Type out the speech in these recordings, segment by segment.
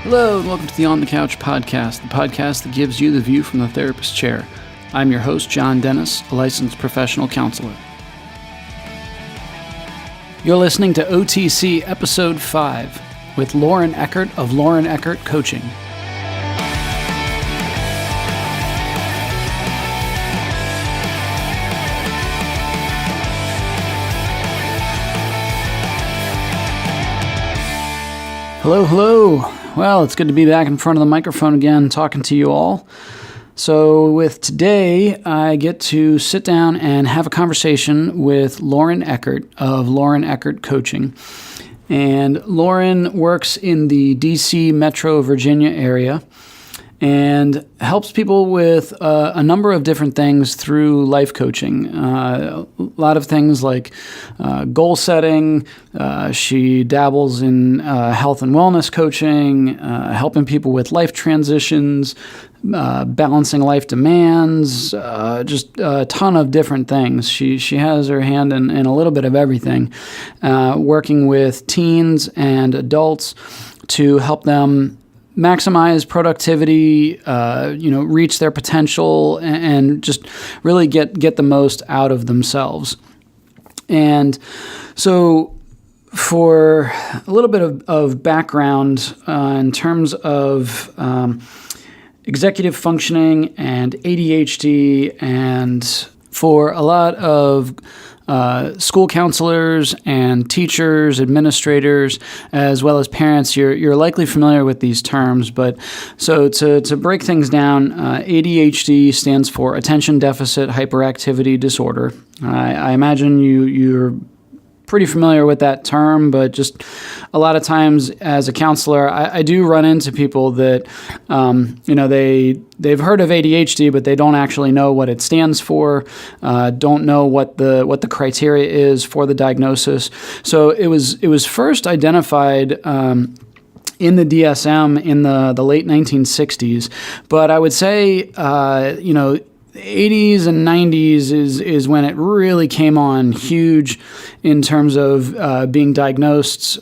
Hello, and welcome to the On the Couch podcast, the podcast that gives you the view from the therapist chair. I'm your host, John Dennis, a licensed professional counselor. You're listening to OTC Episode 5 with Lauren Eckert of Lauren Eckert Coaching. Hello. Well, it's good to be back in front of the microphone again, talking to you all. So with today, I get to sit down and have a conversation with Lauren Eckert of Lauren Eckert Coaching. And Lauren works in the D.C. Metro Virginia area and helps people with a number of different things through life coaching. A lot of things like goal setting. She dabbles in health and wellness coaching, helping people with life transitions, balancing life demands, just a ton of different things. She has her hand in a little bit of everything, working with teens and adults to help them maximize productivity, reach their potential, and just really get the most out of themselves. And so for a little bit of background in terms of executive functioning and ADHD, and for a lot of school counselors and teachers, administrators, as well as parents, you're likely familiar with these terms. But so to break things down, ADHD stands for Attention Deficit Hyperactivity Disorder. I imagine you're pretty familiar with that term, but just a lot of times as a counselor, I do run into people that, they've heard of ADHD, but they don't actually know what it stands for, don't know what the criteria is for the diagnosis. So it was first identified in the DSM in the late 1960s, but I would say, 80s and 90s is when it really came on huge in terms of being diagnosed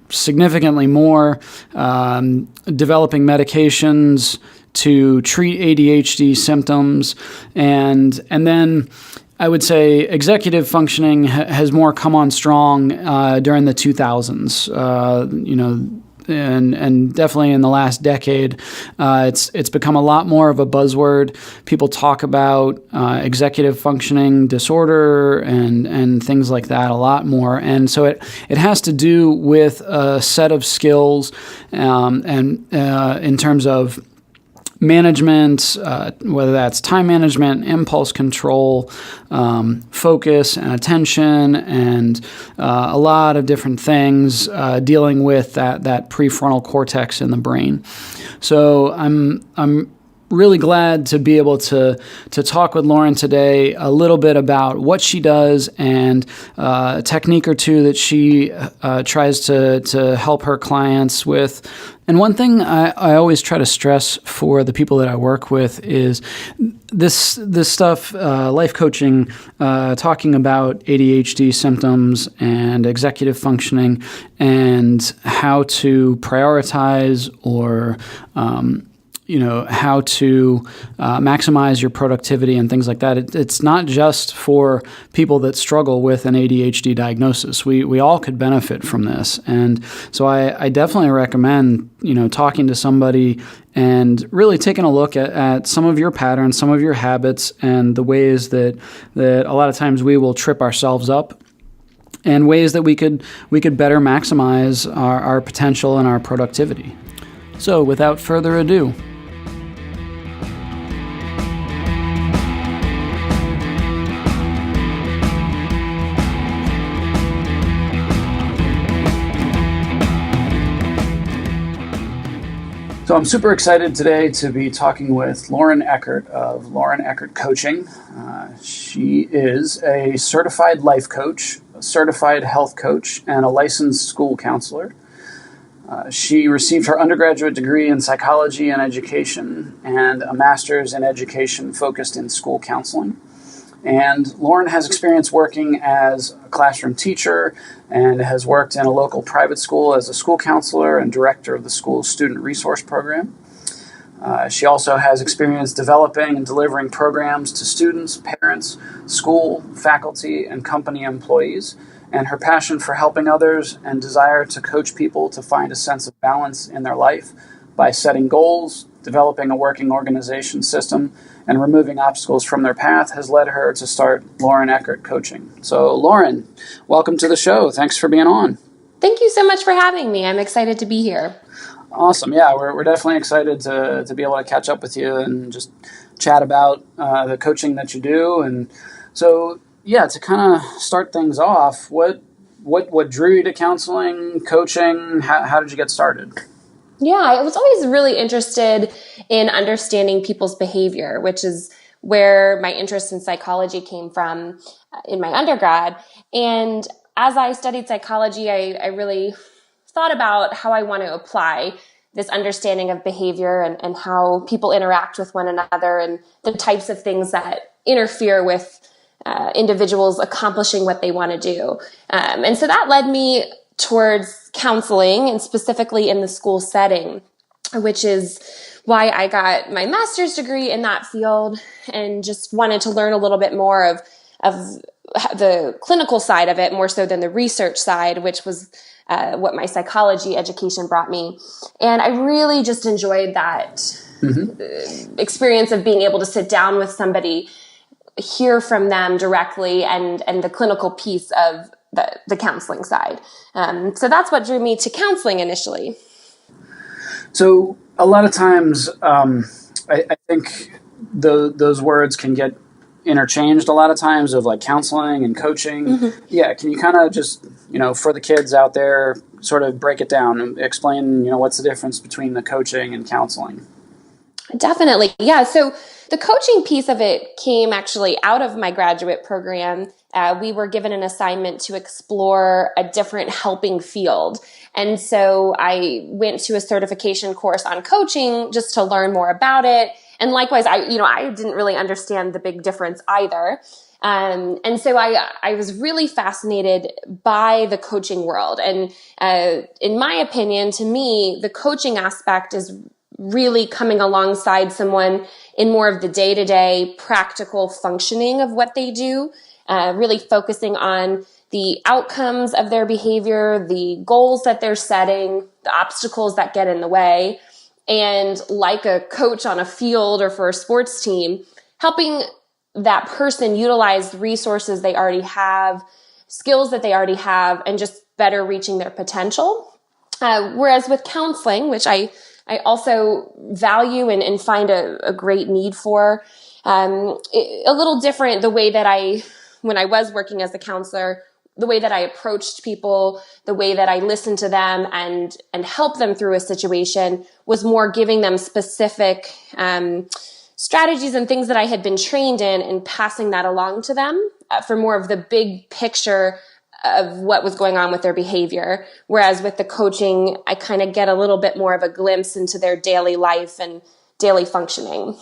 significantly more, developing medications to treat ADHD symptoms, and then I would say executive functioning has more come on strong during the 2000s. And definitely in the last decade, it's become a lot more of a buzzword. People talk about executive functioning disorder and things like that a lot more. And so it has to do with a set of skills and in terms of management, whether that's time management, impulse control, focus and attention, and a lot of different things dealing with that prefrontal cortex in the brain. So I'm really glad to be able to talk with Lauren today a little bit about what she does and a technique or two that she tries to help her clients with. And one thing I always try to stress for the people that I work with is this stuff, life coaching, talking about ADHD symptoms and executive functioning and how to prioritize or how to maximize your productivity and things like that. It's not just for people that struggle with an ADHD diagnosis. We all could benefit from this. And so I definitely recommend, talking to somebody and really taking a look at some of your patterns, some of your habits, and the ways that a lot of times we will trip ourselves up, and ways that we could better maximize our potential and our productivity. So without further ado, so I'm super excited today to be talking with Lauren Eckert of Lauren Eckert Coaching. She is a certified life coach, a certified health coach, and a licensed school counselor. She received her undergraduate degree in psychology and education and a master's in education focused in school counseling. And Lauren has experience working as a classroom teacher and has worked in a local private school as a school counselor and director of the school's student resource program. She also has experience developing and delivering programs to students, parents, school, faculty, and company employees. And her passion for helping others and desire to coach people to find a sense of balance in their life by setting goals, developing a working organization system, and removing obstacles from their path has led her to start Lauren Eckert Coaching. So, Lauren, welcome to the show. Thanks for being on. Thank you so much for having me. I'm excited to be here. Awesome. Yeah, we're definitely excited to be able to catch up with you and just chat about the coaching that you do. And so, yeah, to kind of start things off, what drew you to counseling, coaching? How did you get started? Yeah, I was always really interested in understanding people's behavior, which is where my interest in psychology came from in my undergrad. And as I studied psychology, I really thought about how I want to apply this understanding of behavior and how people interact with one another and the types of things that interfere with individuals accomplishing what they want to do. And so that led me towards counseling, and specifically in the school setting, which is why I got my master's degree in that field and just wanted to learn a little bit more of the clinical side of it, more so than the research side, which was what my psychology education brought me. And I really just enjoyed that experience of being able to sit down with somebody, hear from them directly, and the clinical piece of the counseling side. So that's what drew me to counseling initially. So a lot of times, I think those words can get interchanged a lot of times, of like counseling and coaching. Mm-hmm. Yeah, can you kind of just, for the kids out there, sort of break it down and explain, what's the difference between the coaching and counseling? Definitely. Yeah. So the coaching piece of it came actually out of my graduate program. We were given an assignment to explore a different helping field. And so I went to a certification course on coaching just to learn more about it. And likewise, I didn't really understand the big difference either. And so I was really fascinated by the coaching world. And in my opinion, to me, the coaching aspect is really coming alongside someone in more of the day-to-day practical functioning of what they do, really focusing on the outcomes of their behavior, the goals that they're setting, the obstacles that get in the way, and like a coach on a field or for a sports team, helping that person utilize resources they already have, skills that they already have, and just better reaching their potential. Whereas with counseling, which I also value and find a great need for, a little different the way that when I was working as a counselor, the way that I approached people, the way that I listened to them and helped them through a situation was more giving them specific strategies and things that I had been trained in and passing that along to them for more of the big picture of what was going on with their behavior. Whereas with the coaching, I kind of get a little bit more of a glimpse into their daily life and daily functioning.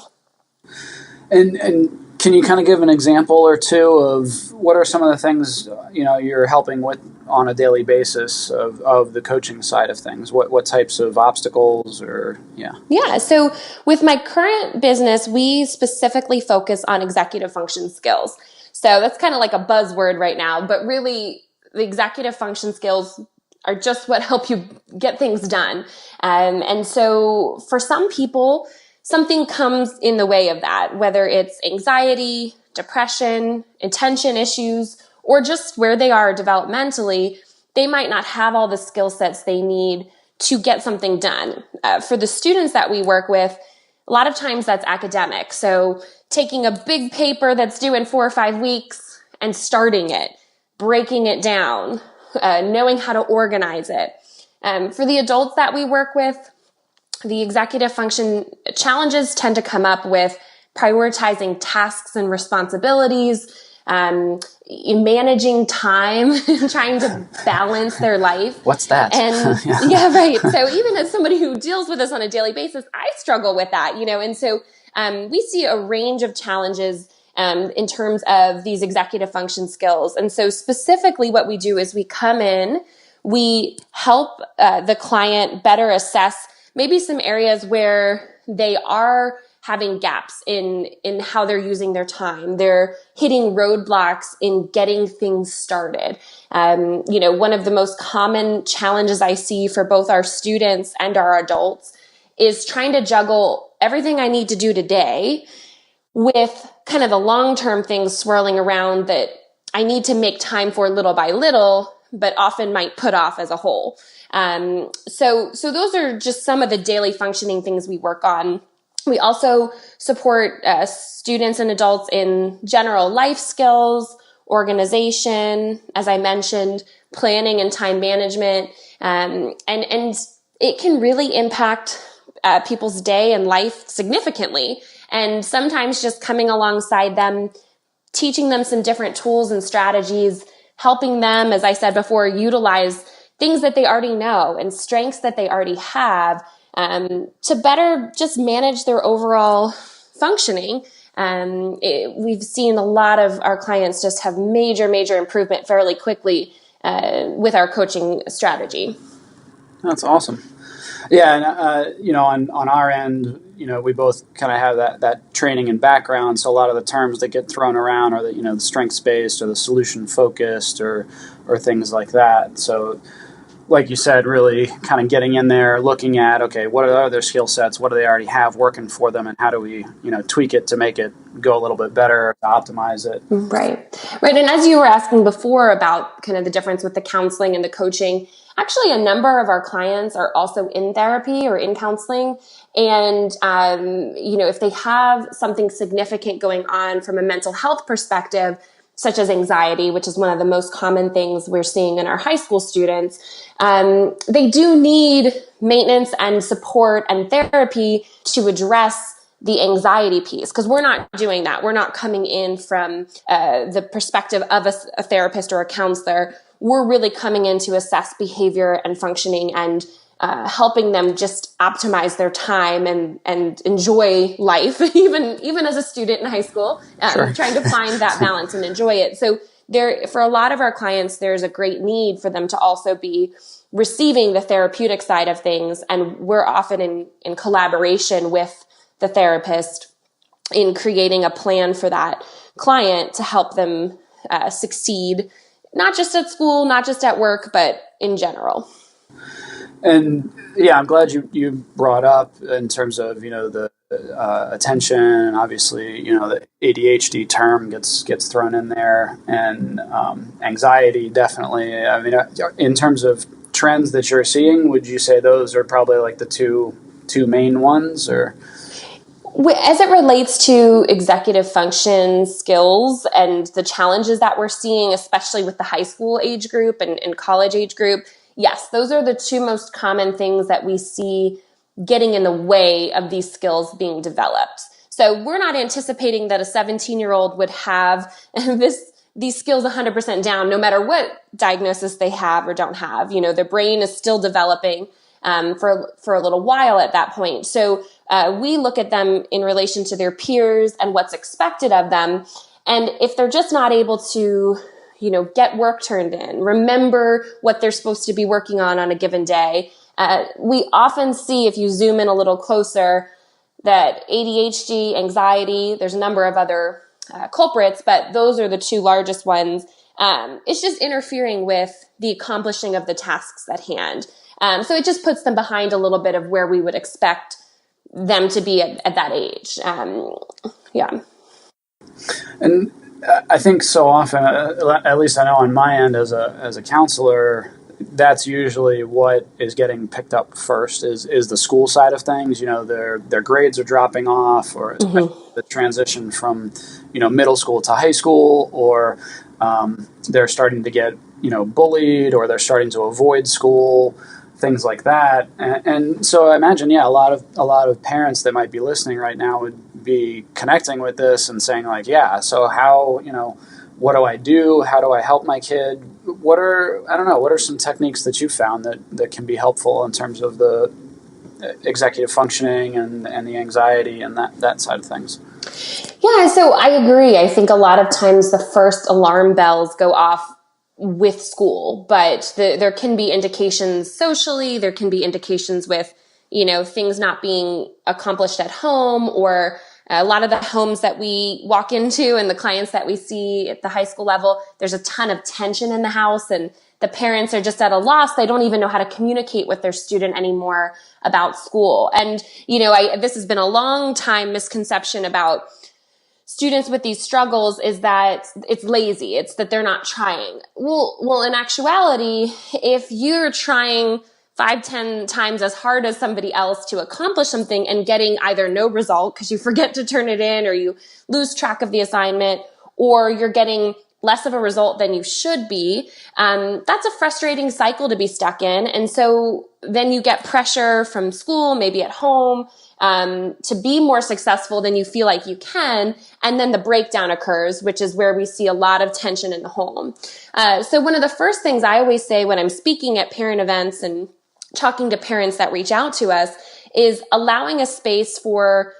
And can you kind of give an example or two of what are some of the things, you're helping with on a daily basis of the coaching side of things? What types of obstacles or, yeah. Yeah. So with my current business, we specifically focus on executive function skills. So that's kind of like a buzzword right now, but really the executive function skills are just what help you get things done. And so for some people, something comes in the way of that, whether it's anxiety, depression, attention issues, or just where they are developmentally, they might not have all the skill sets they need to get something done. For the students that we work with, a lot of times that's academic. So taking a big paper that's due in 4 or 5 weeks and starting it, breaking it down, knowing how to organize it. For the adults that we work with, the executive function challenges tend to come up with prioritizing tasks and responsibilities, in managing time, trying to balance their life. What's that? And yeah, right. So even as somebody who deals with this on a daily basis, I struggle with that, And so we see a range of challenges in terms of these executive function skills. And so specifically what we do is we come in, we help the client better assess maybe some areas where they are having gaps in how they're using their time. They're hitting roadblocks in getting things started. One of the most common challenges I see for both our students and our adults is trying to juggle everything I need to do today with kind of the long-term things swirling around that I need to make time for little by little, but often might put off as a whole. So those are just some of the daily functioning things we work on. We also support students and adults in general life skills, organization, as I mentioned, planning and time management, and it can really impact people's day and life significantly. And sometimes just coming alongside them, teaching them some different tools and strategies, helping them, as I said before, utilize things that they already know and strengths that they already have to better just manage their overall functioning. We've seen a lot of our clients just have major improvement fairly quickly with our coaching strategy. That's awesome. Yeah, and on our end, we both kind of have that training and background. So a lot of the terms that get thrown around are the strengths based or the solution focused or things like that. So, like you said, really kind of getting in there, looking at, okay, what are their skill sets? What do they already have working for them? And how do we, tweak it to make it go a little bit better, to optimize it? Right. And as you were asking before about kind of the difference with the counseling and the coaching, actually a number of our clients are also in therapy or in counseling. And, if they have something significant going on from a mental health perspective, such as anxiety, which is one of the most common things we're seeing in our high school students, they do need maintenance and support and therapy to address the anxiety piece, because we're not doing that. We're not coming in from the perspective of a therapist or a counselor. We're really coming in to assess behavior and functioning and helping them just optimize their time and enjoy life, even as a student in high school, Sure. trying to find that balance and enjoy it. So for a lot of our clients, there's a great need for them to also be receiving the therapeutic side of things. And we're often in collaboration with the therapist in creating a plan for that client to help them succeed, not just at school, not just at work, but in general. And yeah, I'm glad you brought up in terms of the attention. Obviously, the ADHD term gets thrown in there, and anxiety definitely. I mean, in terms of trends that you're seeing, would you say those are probably like the two main ones, or? As it relates to executive function skills and the challenges that we're seeing, especially with the high school age group and college age group, yes, those are the two most common things that we see getting in the way of these skills being developed. So we're not anticipating that a 17-year-old would have these skills 100% down, no matter what diagnosis they have or don't have. Their brain is still developing for a little while at that point. So we look at them in relation to their peers and what's expected of them. And if they're just not able to, get work turned in, remember what they're supposed to be working on a given day, we often see, if you zoom in a little closer, that ADHD, anxiety, there's a number of other culprits, but those are the two largest ones. It's just interfering with the accomplishing of the tasks at hand. So it just puts them behind a little bit of where we would expect them to be at that age. Yeah. And I think so often, at least I know on my end as a counselor, that's usually what is getting picked up first is the school side of things. Their grades are dropping off, or the transition from middle school to high school, or they're starting to get bullied, or they're starting to avoid school, things like that. And so I imagine, a lot of parents that might be listening right now would be connecting with this and saying like, yeah, so how, what do I do? How do I help my kid? What are some techniques that you found that can be helpful in terms of the executive functioning and the anxiety and that side of things? Yeah, so I agree. I think a lot of times the first alarm bells go off with school, but there can be indications socially. There can be indications with, things not being accomplished at home, or a lot of the homes that we walk into and the clients that we see at the high school level, there's a ton of tension in the house, and the parents are just at a loss. They don't even know how to communicate with their student anymore about school. And, this has been a long time misconception about students with these struggles, is that it's lazy. It's that they're not trying. Well, in actuality, if you're trying 5, 10 times as hard as somebody else to accomplish something and getting either no result because you forget to turn it in, or you lose track of the assignment, or you're getting less of a result than you should be, that's a frustrating cycle to be stuck in. And so then you get pressure from school, maybe at home, to be more successful than you feel like you can. And then the breakdown occurs, which is where we see a lot of tension in the home. So one of the first things I always say when I'm speaking at parent events and talking to parents that reach out to us is allowing a space for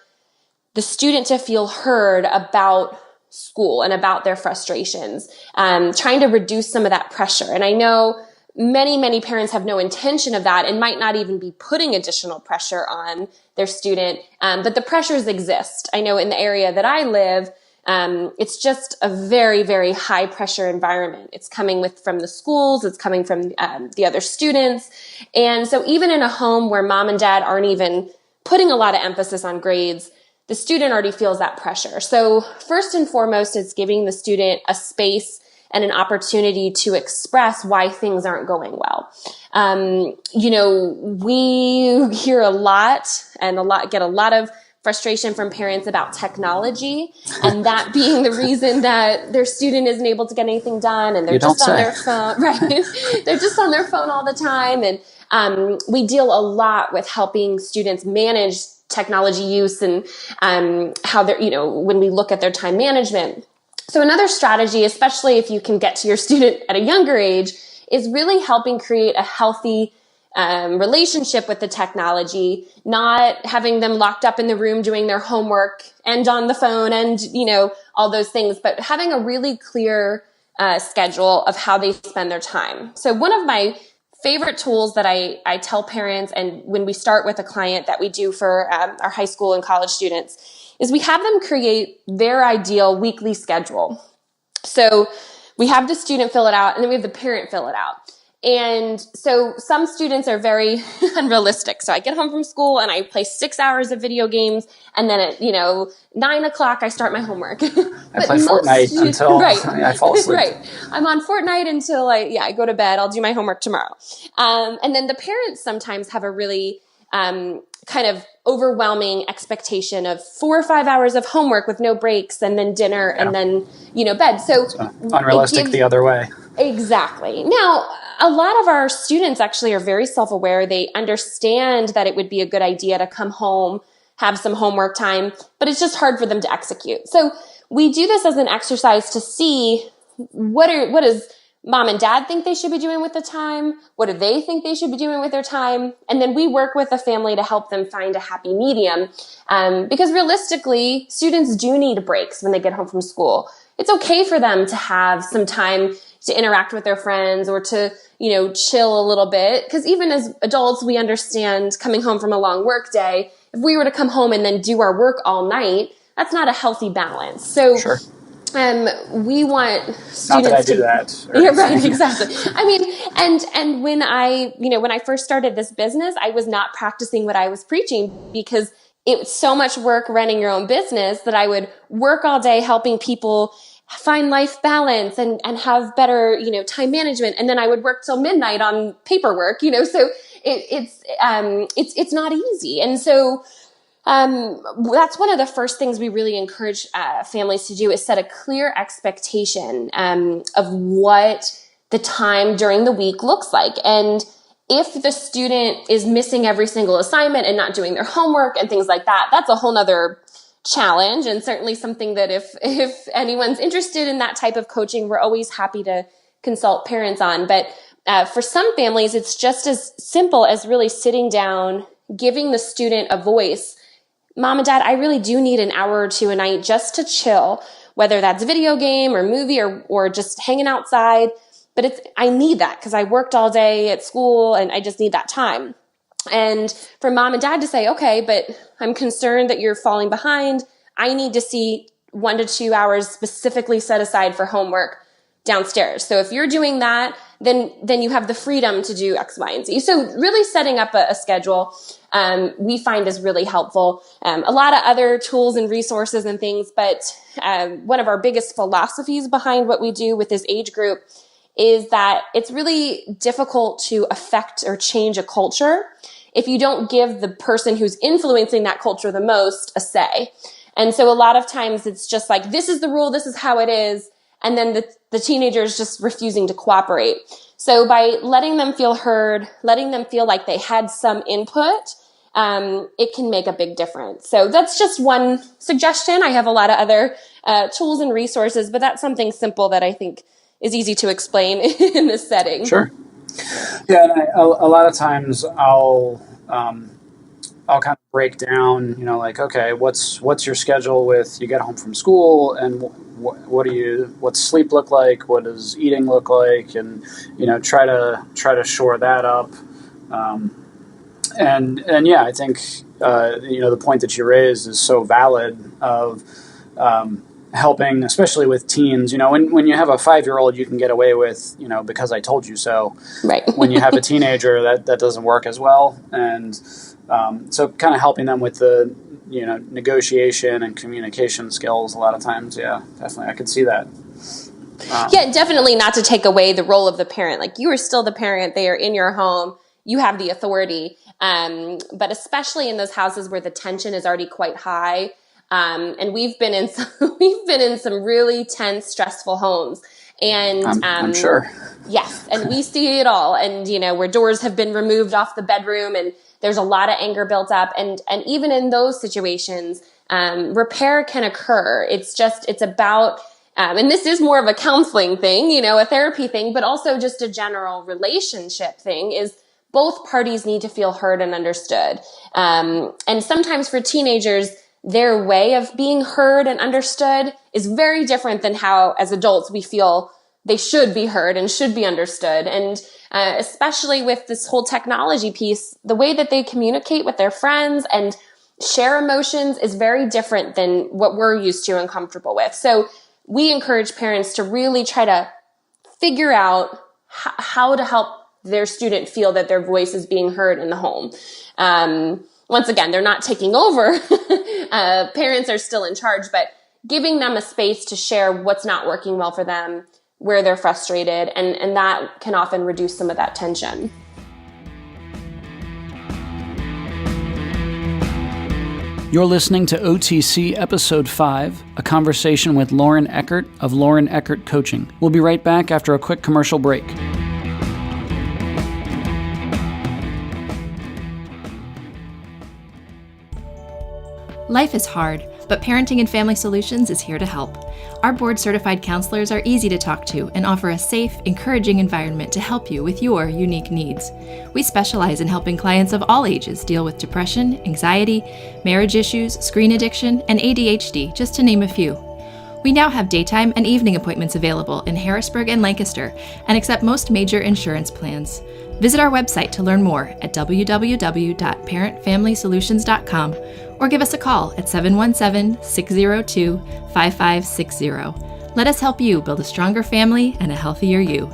the student to feel heard about school and about their frustrations, trying to reduce some of that pressure. And I know many parents have no intention of that and might not even be putting additional pressure on their student, but the pressures exist. I know in the area that I live, it's just a very high pressure environment. It's coming from the schools, it's coming from the other students. And so even in a home where mom and dad aren't even putting a lot of emphasis on grades, the student already feels that pressure. So first and foremost, it's giving the student a space and an opportunity to express why things aren't going well. We hear a lot get a lot of frustration from parents about technology, and that being the reason that their student isn't able to get anything done, and they're just on their phone, right? They're just on their phone all the time. And we deal a lot with helping students manage technology use and how they're, when we look at their time management. So another strategy, especially if you can get to your student at a younger age, is really helping create a healthy relationship with the technology, not having them locked up in the room doing their homework and on the phone and, all those things, but having a really clear schedule of how they spend their time. So one of my favorite tools that I tell parents, and when we start with a client that we do for our high school and college students, is we have them create their ideal weekly schedule. So we have the student fill it out, and then we have the parent fill it out. And so some students are very unrealistic. So I get home from school and I play 6 hours of video games, and then at 9:00 I start my homework. I play Fortnite until I fall asleep. Right. I'm on Fortnite until I go to bed. I'll do my homework tomorrow. And then the parents sometimes have a really kind of overwhelming expectation of 4 or 5 hours of homework with no breaks, and then dinner, and then bed. So unrealistic the other way. Exactly. Now, a lot of our students actually are very self-aware. They understand that it would be a good idea to come home, have some homework time, but it's just hard for them to execute. So we do this as an exercise to see what does mom and dad think they should be doing with the time? What do they think they should be doing with their time? And then we work with the family to help them find a happy medium. Because realistically, students do need breaks when they get home from school. It's okay for them to have some time to interact with their friends or to, chill a little bit. Because even as adults, we understand coming home from a long work day, if we were to come home and then do our work all night, that's not a healthy balance. So sure. We want students not that I do that. Yeah, right, exactly. I mean, and when I first started this business, I was not practicing what I was preaching, because it's so much work running your own business that I would work all day helping people find life balance and have better, time management. And then I would work till midnight on paperwork, so it's not easy. And so, that's one of the first things we really encourage families to do, is set a clear expectation of what the time during the week looks like. And if the student is missing every single assignment and not doing their homework and things like that, that's a whole nother challenge, and certainly something that if anyone's interested in that type of coaching, we're always happy to consult parents on. But for some families, it's just as simple as really sitting down, giving the student a voice, Mom and Dad, I really do need an hour or two a night just to chill, whether that's video game or movie or just hanging outside. But I need that because I worked all day at school and I just need that time. And for Mom and Dad to say, okay, but I'm concerned that you're falling behind. I need to see 1 to 2 hours specifically set aside for homework downstairs. So if you're doing that, then you have the freedom to do X, Y, and Z. So really setting up a schedule, we find is really helpful. A lot of other tools and resources and things, but one of our biggest philosophies behind what we do with this age group is that it's really difficult to affect or change a culture if you don't give the person who's influencing that culture the most a say. And so a lot of times it's just like, this is the rule, this is how it is. And then the teenager is just refusing to cooperate. So by letting them feel heard, letting them feel like they had some input, it can make a big difference. So that's just one suggestion. I have a lot of other tools and resources, but that's something simple that I think is easy to explain in this setting. Sure. Yeah, and a lot of times I'll kind of break down, like, okay, what's your schedule with you get home from school, and what's sleep look like, what does eating look like, and try to shore that up. And yeah, I think the point that you raised is so valid of helping, especially with teens. When you have a 5-year-old, you can get away with, because I told you so. Right. When you have a teenager, that doesn't work as well. And so kind of helping them with the, negotiation and communication skills a lot of times. Yeah, definitely. I could see that. Yeah, definitely not to take away the role of the parent. Like, you are still the parent. They are in your home. You have the authority. But especially in those houses where the tension is already quite high. And we've been in some really tense, stressful homes. And I'm sure. Yes, and we see it all. And where doors have been removed off the bedroom, and there's a lot of anger built up. And even in those situations, repair can occur. It's about, and this is more of a counseling thing, a therapy thing, but also just a general relationship thing, is both parties need to feel heard and understood. And sometimes for teenagers, their way of being heard and understood is very different than how, as adults, we feel they should be heard and should be understood. And especially with this whole technology piece, the way that they communicate with their friends and share emotions is very different than what we're used to and comfortable with. So we encourage parents to really try to figure out how to help their student feel that their voice is being heard in the home. Once again, they're not taking over. Parents are still in charge, but giving them a space to share what's not working well for them, where they're frustrated, and that can often reduce some of that tension. You're listening to OTC Episode 5, a conversation with Lauren Eckert of Lauren Eckert Coaching. We'll be right back after a quick commercial break. Life is hard, but Parenting and Family Solutions is here to help. Our board-certified counselors are easy to talk to and offer a safe, encouraging environment to help you with your unique needs. We specialize in helping clients of all ages deal with depression, anxiety, marriage issues, screen addiction, and ADHD, just to name a few. We now have daytime and evening appointments available in Harrisburg and Lancaster and accept most major insurance plans. Visit our website to learn more at www.parentfamilysolutions.com or give us a call at 717-602-5560. Let us help you build a stronger family and a healthier you.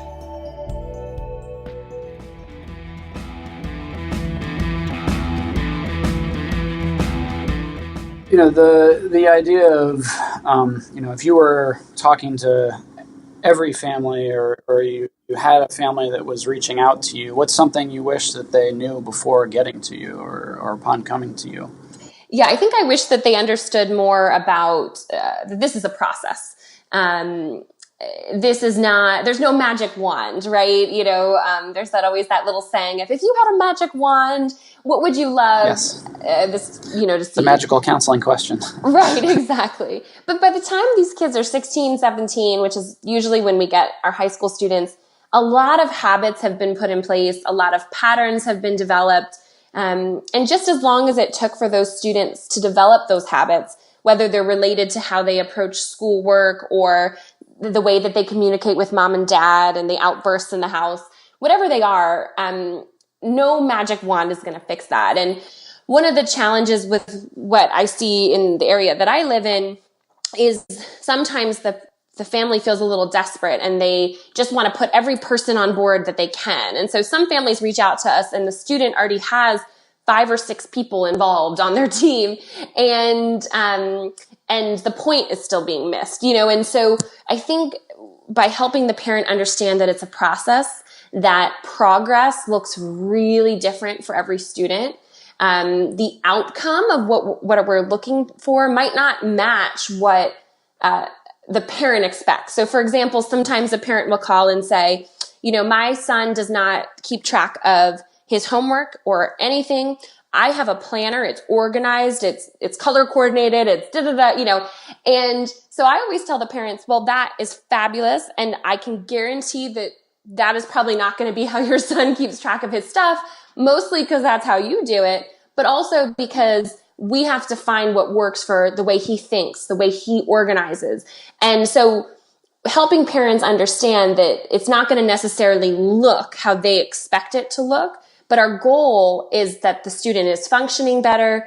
The idea of, if you were talking to every family or you had a family that was reaching out to you, what's something you wish that they knew before getting to you or upon coming to you? Yeah, I think I wish that they understood more about that this is a process. This is not, there's no magic wand, right? There's that little saying, if you had a magic wand, what would you love? Yes. To see? The magical counseling question. Right, exactly. But by the time these kids are 16, 17, which is usually when we get our high school students, a lot of habits have been put in place. A lot of patterns have been developed. And just as long as it took for those students to develop those habits, whether they're related to how they approach schoolwork or the way that they communicate with mom and dad and the outbursts in the house, whatever they are, no magic wand is going to fix that. And one of the challenges with what I see in the area that I live in is sometimes the family feels a little desperate and they just want to put every person on board that they can. And so some families reach out to us and the student already has 5 or 6 people involved on their team, and the point is still being missed, And so I think by helping the parent understand that it's a process, that progress looks really different for every student. The outcome of what we're looking for might not match what the parent expects. So for example, sometimes a parent will call and say, my son does not keep track of his homework or anything. I have a planner. It's organized. It's color coordinated. It's And so I always tell the parents, well, that is fabulous. And I can guarantee that is probably not going to be how your son keeps track of his stuff, mostly because that's how you do it, but also because we have to find what works for the way he thinks, the way he organizes. And so helping parents understand that it's not going to necessarily look how they expect it to look, but our goal is that the student is functioning better,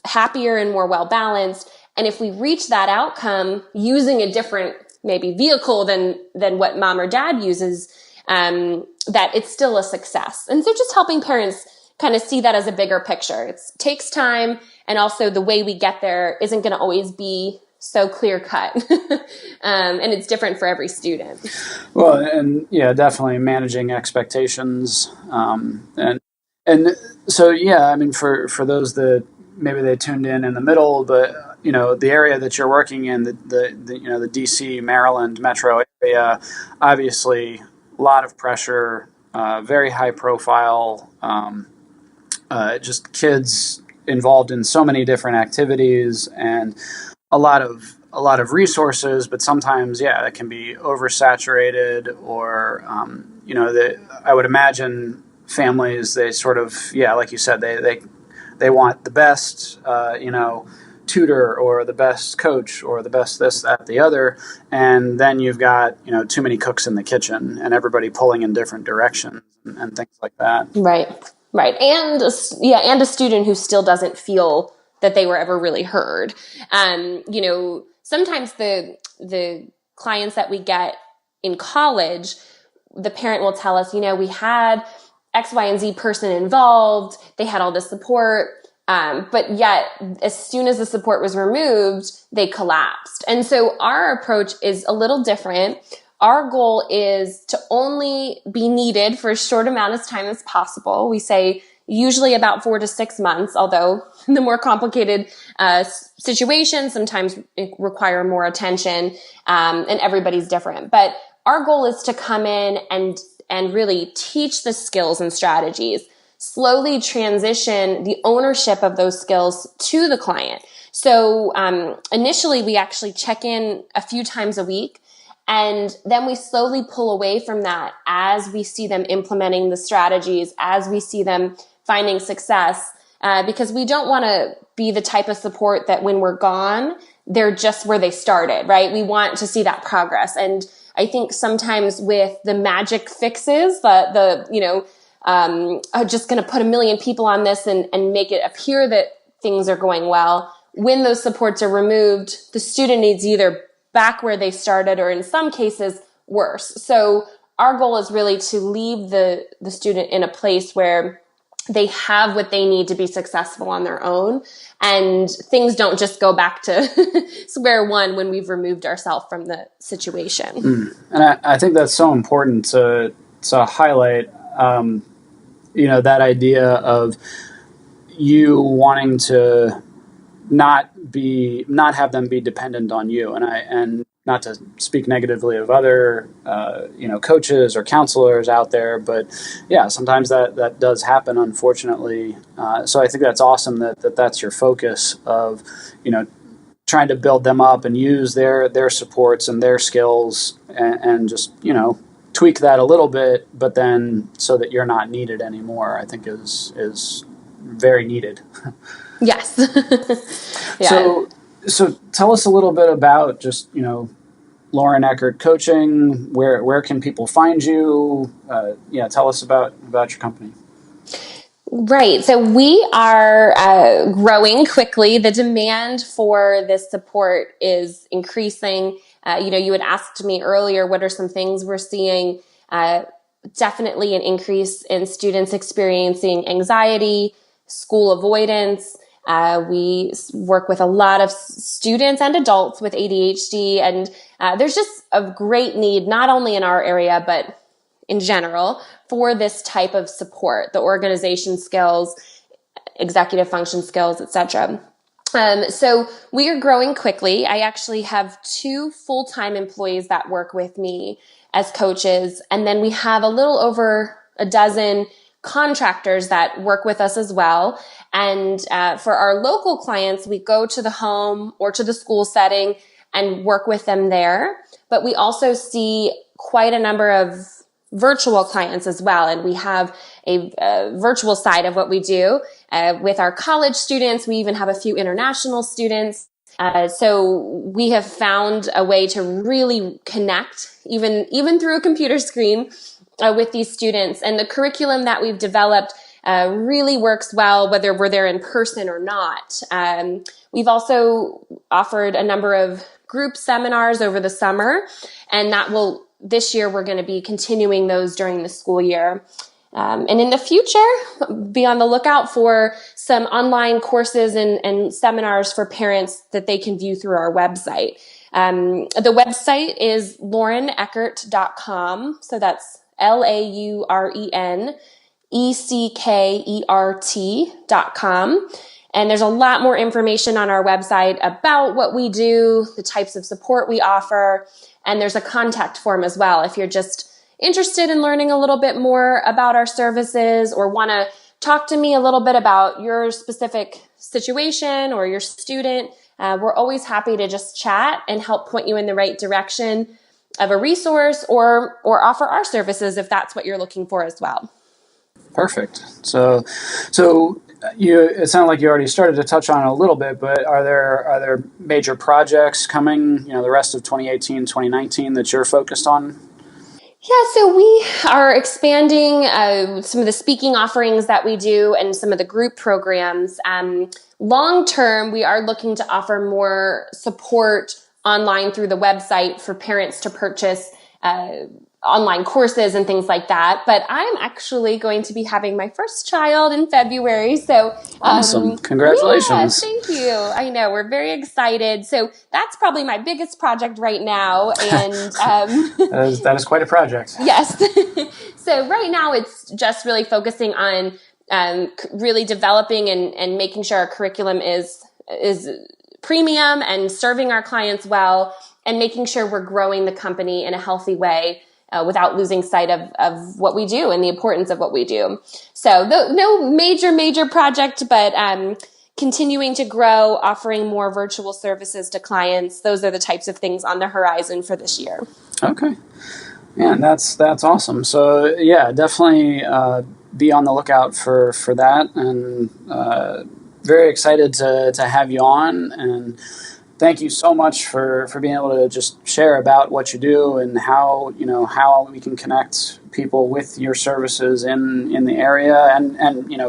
happier, and more well-balanced. And if we reach that outcome using a different maybe vehicle than what mom or dad uses, that it's still a success. And so just helping parents kind of see that as a bigger picture. It takes time, and also the way we get there isn't going to always be so clear cut. And it's different for every student. Well, and yeah, definitely managing expectations. And so, yeah, I mean, for those that maybe they tuned in the middle, but, the area that you're working in, the DC, Maryland metro area, obviously a lot of pressure, very high profile, just kids involved in so many different activities and a lot of resources, but sometimes, it can be oversaturated or, I would imagine families, they sort of, like you said, they want the best, tutor or the best coach or the best this, that, the other. And then you've got, too many cooks in the kitchen and everybody pulling in different directions and things like that. Right. And a student who still doesn't feel that they were ever really heard. Sometimes the clients that we get in college, the parent will tell us, we had X, Y, and Z person involved. They had all the support. But yet, as soon as the support was removed, they collapsed. And so our approach is a little different. Our goal is to only be needed for as short amount of time as possible. We say usually about 4 to 6 months, although the more complicated situations sometimes require more attention, and everybody's different. But our goal is to come in and really teach the skills and strategies, slowly transition the ownership of those skills to the client. So initially, we actually check in a few times a week, and then we slowly pull away from that as we see them implementing the strategies, as we see them finding success, because we don't want to be the type of support that when we're gone, they're just where they started, right? We want to see that progress. And I think sometimes with the magic fixes, I'm just going to put 1 million people on this and make it appear that things are going well. When those supports are removed, the student is either back where they started or in some cases worse. So our goal is really to leave the student in a place where they have what they need to be successful on their own, and things don't just go back to square one when we've removed ourselves from the situation. And I think that's so important to highlight, that idea of you wanting to not have them be dependent on you. And not to speak negatively of other, coaches or counselors out there, but sometimes that does happen, unfortunately. So I think that's awesome that's your focus of, trying to build them up and use their supports and their skills and just, tweak that a little bit, but then so that you're not needed anymore, I think is very needed. Yes. Yeah. So tell us a little bit about just, Lauren Eckert Coaching. Where can people find you? Tell us about your company. Right. So we are growing quickly. The demand for this support is increasing. You had asked me earlier, what are some things we're seeing? Definitely an increase in students experiencing anxiety, school avoidance. We work with a lot of students and adults with ADHD, and there's just a great need, not only in our area, but in general, for this type of support, the organization skills, executive function skills, etc. So we are growing quickly. I actually have 2 full-time employees that work with me as coaches, and then we have a little over a dozen contractors that work with us as well. And for our local clients, we go to the home or to the school setting and work with them there. But we also see quite a number of virtual clients as well. And we have a virtual side of what we do with our college students. We even have a few international students. So we have found a way to really connect, even through a computer screen, with these students. And the curriculum that we've developed really works well, whether we're there in person or not. We've also offered a number of group seminars over the summer, and this year we're going to be continuing those during the school year. And in the future, be on the lookout for some online courses and seminars for parents that they can view through our website. The website is laureneckert.com. So that's LaurenEckert.com. And there's a lot more information on our website about what we do, the types of support we offer, and there's a contact form as well. If you're just interested in learning a little bit more about our services or want to talk to me a little bit about your specific situation or your student, we're always happy to just chat and help point you in the right direction of a resource or offer our services if that's what you're looking for as well. Perfect. So it sounded like you already started to touch on it a little bit, but are there major projects coming, the rest of 2018, 2019 that you're focused on? Yeah, so we are expanding some of the speaking offerings that we do and some of the group programs. Long term, we are looking to offer more support online through the website for parents to purchase online courses and things like that. But I'm actually going to be having my first child in February. So awesome. Congratulations. Yeah, thank you. I know, we're very excited. So that's probably my biggest project right now. And that is quite a project. Yes. So right now it's just really focusing on really developing and making sure our curriculum is premium and serving our clients well, and making sure we're growing the company in a healthy way without losing sight of what we do and the importance of what we do. So no major project, but continuing to grow, offering more virtual services to clients. Those are the types of things on the horizon for this year. Okay. Yeah, that's awesome. So yeah, definitely be on the lookout for that, and very excited to have you on, and thank you so much for being able to just share about what you do and how we can connect people with your services in the area and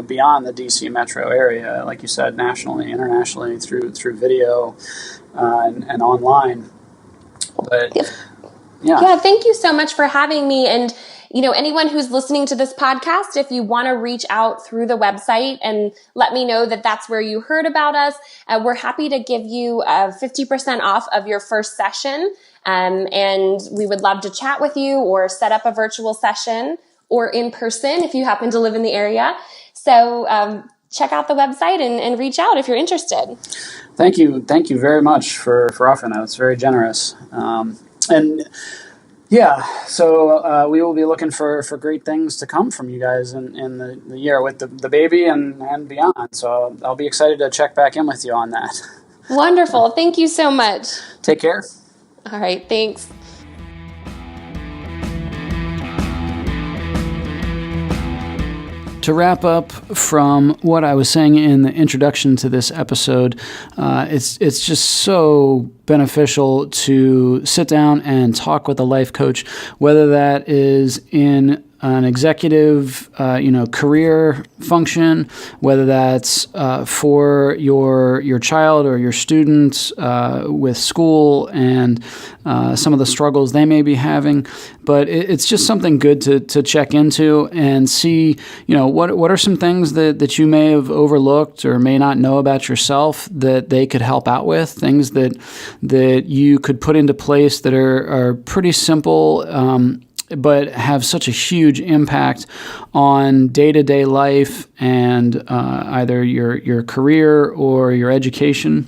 beyond the DC metro area, like you said, nationally, internationally, through video and online. But yeah, thank you so much for having me. And anyone who's listening to this podcast, if you want to reach out through the website and let me know that that's where you heard about us, we're happy to give you 50% off of your first session. And we would love to chat with you or set up a virtual session or in person if you happen to live in the area. So check out the website and reach out if you're interested. Thank you very much for offering that. It's very generous. And yeah, so we will be looking for great things to come from you guys in the year with the baby and beyond. So I'll be excited to check back in with you on that. Wonderful. Thank you so much. Take care. All right. Thanks. To wrap up from what I was saying in the introduction to this episode, it's just so beneficial to sit down and talk with a life coach, whether that is in an executive, career function, whether that's for your child or your students with school and some of the struggles they may be having. But it's just something good to check into and see, what are some things that you may have overlooked or may not know about yourself that they could help out with, things that you could put into place that are pretty simple, but have such a huge impact on day-to-day life and either your career or your education.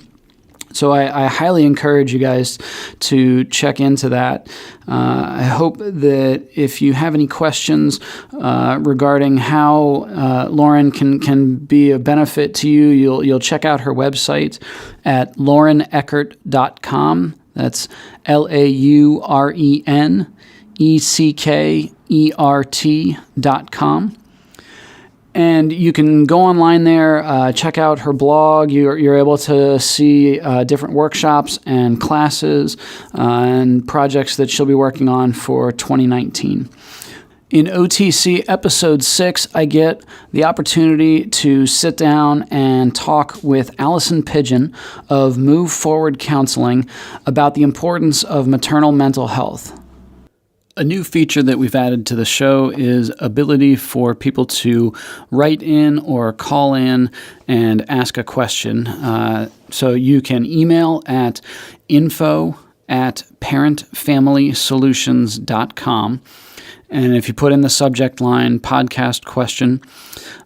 So I highly encourage you guys to check into that. I hope that if you have any questions regarding how Lauren can be a benefit to you, you'll check out her website at laureneckert.com. That's LaurenEckert.com. And you can go online there, check out her blog. You're able to see different workshops and classes and projects that she'll be working on for 2019. In OTC Episode 6, I get the opportunity to sit down and talk with Allison Pigeon of Move Forward Counseling about the importance of maternal mental health. A new feature that we've added to the show is ability for people to write in or call in and ask a question. So you can email at info@parentfamilysolutions.com. And if you put in the subject line podcast question,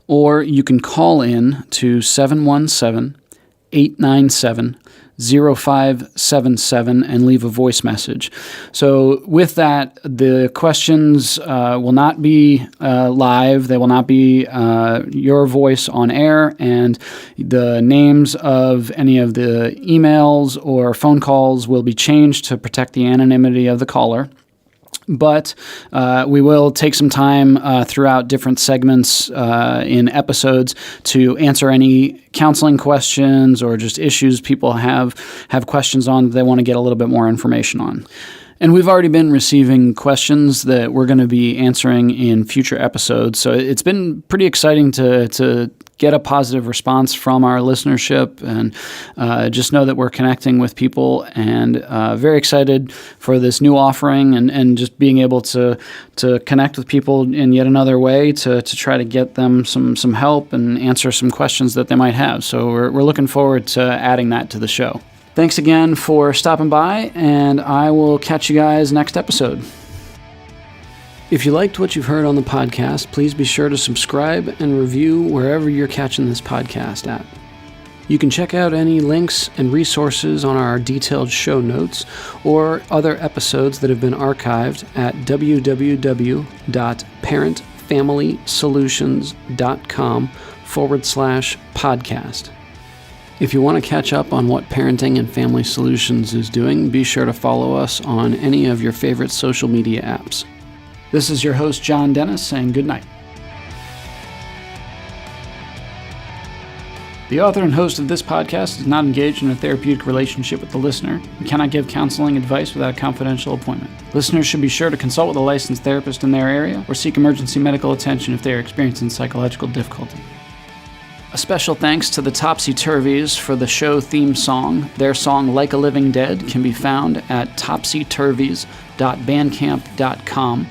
or you can call in to 717-897-0577 and leave a voice message. So with that, the questions will not be live. They will not be your voice on air, and the names of any of the emails or phone calls will be changed to protect the anonymity of the caller. But we will take some time throughout different segments in episodes to answer any counseling questions or just issues people have questions on that they want to get a little bit more information on. And we've already been receiving questions that we're going to be answering in future episodes. So it's been pretty exciting to get a positive response from our listenership, and just know that we're connecting with people, and very excited for this new offering and just being able to connect with people in yet another way to try to get them some help and answer some questions that they might have. So we're looking forward to adding that to the show. Thanks again for stopping by, and I will catch you guys next episode. If you liked what you've heard on the podcast, please be sure to subscribe and review wherever you're catching this podcast at. You can check out any links and resources on our detailed show notes or other episodes that have been archived at www.parentfamilysolutions.com/podcast. If you want to catch up on what Parenting and Family Solutions is doing, be sure to follow us on any of your favorite social media apps. This is your host, John Dennis, saying good night. The author and host of this podcast is not engaged in a therapeutic relationship with the listener and cannot give counseling advice without a confidential appointment. Listeners should be sure to consult with a licensed therapist in their area or seek emergency medical attention if they are experiencing psychological difficulty. A special thanks to the Topsy-Turvies for the show theme song. Their song, Like a Living Dead, can be found at topsyturvies.bandcamp.com.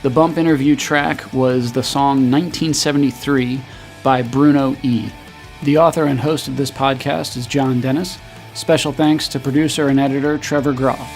The bump interview track was the song 1973 by Bruno E. The author and host of this podcast is John Dennis. Special thanks to producer and editor Trevor Groff.